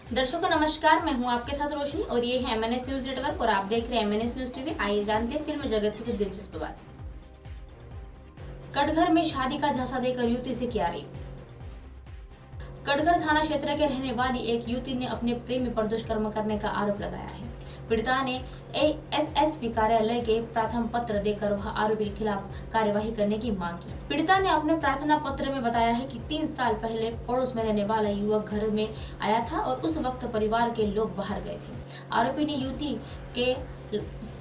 दर्शकों नमस्कार, मैं हूं आपके साथ रोशनी और ये है एमएनएस न्यूज नेटवर्क और आप देख रहे हैं एमएनएस न्यूज टीवी। आइए जानते हैं फिल्म जगत की कुछ दिलचस्प बात। कटघर में शादी का झांसा देकर युवती से किया रेप। कटघर थाना क्षेत्र के रहने वाली एक युवती ने अपने प्रेमी पर दुष्कर्म करने का आरोप लगाया है। पीड़िता ने एएसएसपी कार्यालय के प्रार्थना पत्र देकर वह आरोपी के खिलाफ कार्यवाही करने की मांग की। पीड़िता ने अपने प्रार्थना पत्र में बताया है कि 3 साल पहले पड़ोस में रहने वाला युवक घर में आया था और उस वक्त परिवार के लोग बाहर गए थे। आरोपी ने युवती के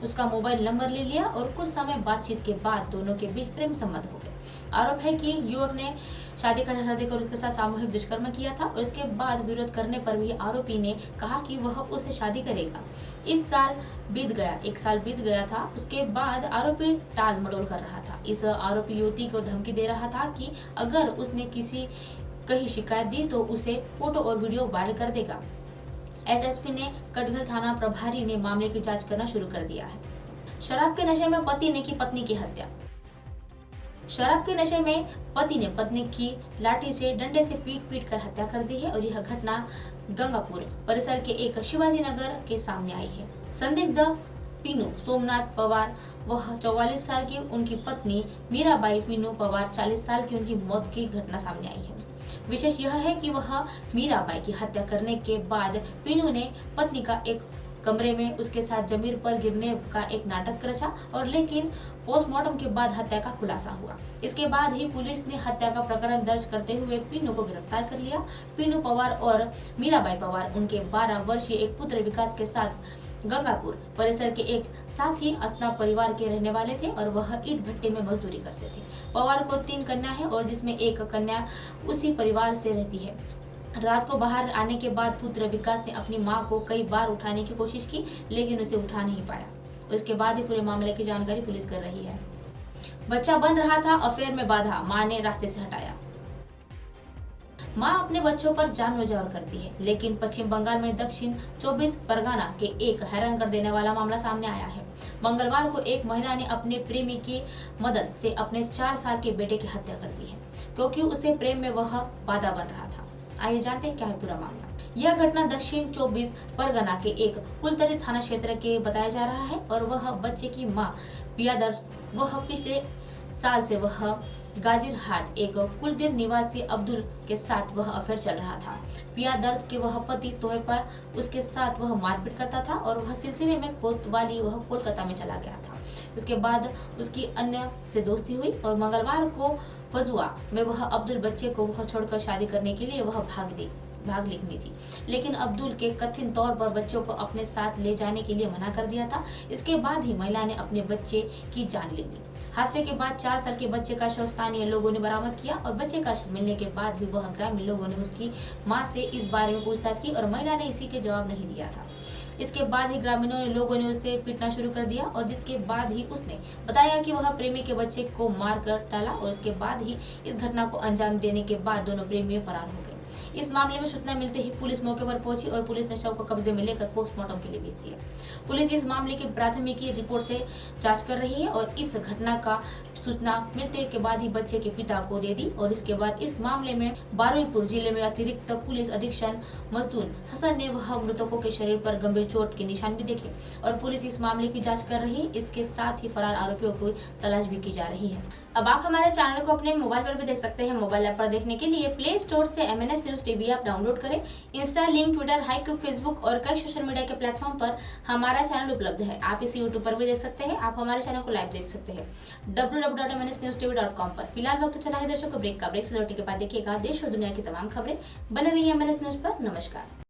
उसका मोबाइल नंबर ले लिया और कुछ समय बातचीत के बाद दोनों के बीच प्रेम संबंध हो गए। आरोप है कि युवक ने शादी का झांसा देकर उसके साथ सामूहिक दुष्कर्म किया था और इसके बाद विरोध करने पर भी आरोपी ने कहा कि वह उससे शादी करेगा। एक साल बीत गया था। उसके बाद आरोपी टाल मटोल कर रहा था। इस आरोपी युवती को धमकी दे रहा था कि अगर उसने कहीं शिकायत दी तो उसे फोटो और वीडियो वायरल कर देगा। एसएसपी ने कटघर थाना प्रभारी ने मामले की जांच करना शुरू कर दिया है। शराब के नशे में पति ने की पत्नी की हत्या। शराब के नशे में पति ने पत्नी की लाठी से डंडे से पीट कर हत्या कर दी है और यह घटना गंगापुर परिसर के एक शिवाजी नगर के सामने आई है। संदिग्ध पीनू सोमनाथ पवार वह 44 साल की, उनकी पत्नी मीराबाई पीनू पवार 40 साल की, उनकी मौत की घटना सामने आई है। विशेष यह है कि वह मीराबाई की हत्या करने के बाद पीनू ने पत्नी का एक कमरे में उसके साथ जमीन पर गिरने का एक नाटक रचा और लेकिन पोस्टमार्टम के बाद हत्या का खुलासा हुआ। इसके बाद ही पुलिस ने हत्या का प्रकरण दर्ज करते हुए पीनू को गिरफ्तार कर लिया। पीनू पवार और मीराबाई पवार उनके 12 वर्षीय एक पुत्र विकास के साथ गंगापुर परिसर के एक साथ ही अस्ना परिवार के रहने वाले थे और वह ईंट भट्टे में मजदूरी करते थे। पवार को 3 कन्या है और जिसमें एक कन्या उसी परिवार से रहती है। रात को बाहर आने के बाद पुत्र विकास ने अपनी मां को कई बार उठाने की कोशिश की लेकिन उसे उठा नहीं पाया। उसके बाद ही पूरे मामले की जानकारी पुलिस कर रही है। बच्चा बन रहा था, अफेयर में बाधा, मां ने रास्ते से हटाया। मां अपने बच्चों पर जान न्यौछावर करती है लेकिन पश्चिम बंगाल में दक्षिण 24 परगना के एक हैरान कर देने वाला मामला सामने आया है। मंगलवार को एक महिला ने अपने प्रेमी की मदद से अपने 4 साल के बेटे की हत्या कर दी है क्योंकि उसे प्रेम में वह बाधा बन रहा था। आइए जानते हैं क्या है पूरा मामला। यह घटना दक्षिण 24 परगना के एक कुलतरी थाना क्षेत्र के बताया जा रहा है और वह बच्चे की मां पियादर वह पिछले साल से वह गाजीरहाट एक कुलदेव निवासी अब्दुल के साथ वह अफेयर चल रहा था। पिया दर्द के वह पति तोहे पर उसके साथ वह मारपीट करता था और वह सिलसिले में कोतवाली वह कोलकाता में चला गया था। उसके बाद उसकी अन्य से दोस्ती हुई और मंगलवार को फजुआ में वह अब्दुल बच्चे को वह छोड़कर शादी करने के लिए वह भाग लिखनी थी लेकिन अब्दुल के कथित तौर पर बच्चों को अपने साथ ले जाने के लिए मना कर दिया था। इसके बाद ही महिला ने अपने बच्चे की जान ले ली। हादसे के बाद 4 साल के बच्चे का शव स्थानीय लोगों ने बरामद किया और बच्चे का शव मिलने के बाद भी वह ग्रामीण लोगों ने उसकी मां से इस बारे में पूछताछ की और महिला ने इसी के जवाब नहीं दिया था। इसके बाद ही ग्रामीणों ने लोगों ने उसे पीटना शुरू कर दिया और जिसके बाद ही उसने बताया कि वह प्रेमी के बच्चे को मार कर डाला और इसके बाद ही इस घटना को अंजाम देने के बाद दोनों प्रेमी फरार हो गए। इस मामले में सूचना मिलते ही पुलिस मौके पर पहुंची और पुलिस ने शव को कब्जे में लेकर पोस्टमार्टम के लिए भेज दिया। पुलिस इस मामले की प्राथमिकी रिपोर्ट से जांच कर रही है और इस घटना का सूचना मिलने के बाद ही बच्चे के पिता को दे दी और इसके बाद इस मामले में बारुईपुर जिले में अतिरिक्त पुलिस अधीक्षक मजदूर हसन ने वह मृतकों के शरीर पर गंभीर चोट के निशान भी देखे और पुलिस इस मामले की जांच कर रही है। इसके साथ ही फरार आरोपियों की तलाश भी की जा रही है। अब आप हमारे चैनल को अपने मोबाइल पर भी देख सकते हैं। मोबाइल ऐप पर देखने के लिए प्ले स्टोर से MNS news TV app download करें। इंस्टा, लिंक, ट्विटर, हाईक्यूब, फेसबुक और कई सोशल मीडिया के प्लेटफॉर्म पर हमारा चैनल उपलब्ध है। आप इसे यूट्यूब पर भी देख सकते हैं। आप हमारे चैनल को लाइव देख सकते हैं www.mnsnewstv.com पर। फिलहाल वक्त चला है दर्शकों ब्रेक का। ब्रेक से लौटने के बाद देखिएगा देश और दुनिया की तमाम खबरें। बने रहिए एमएनएस न्यूज पर। नमस्कार।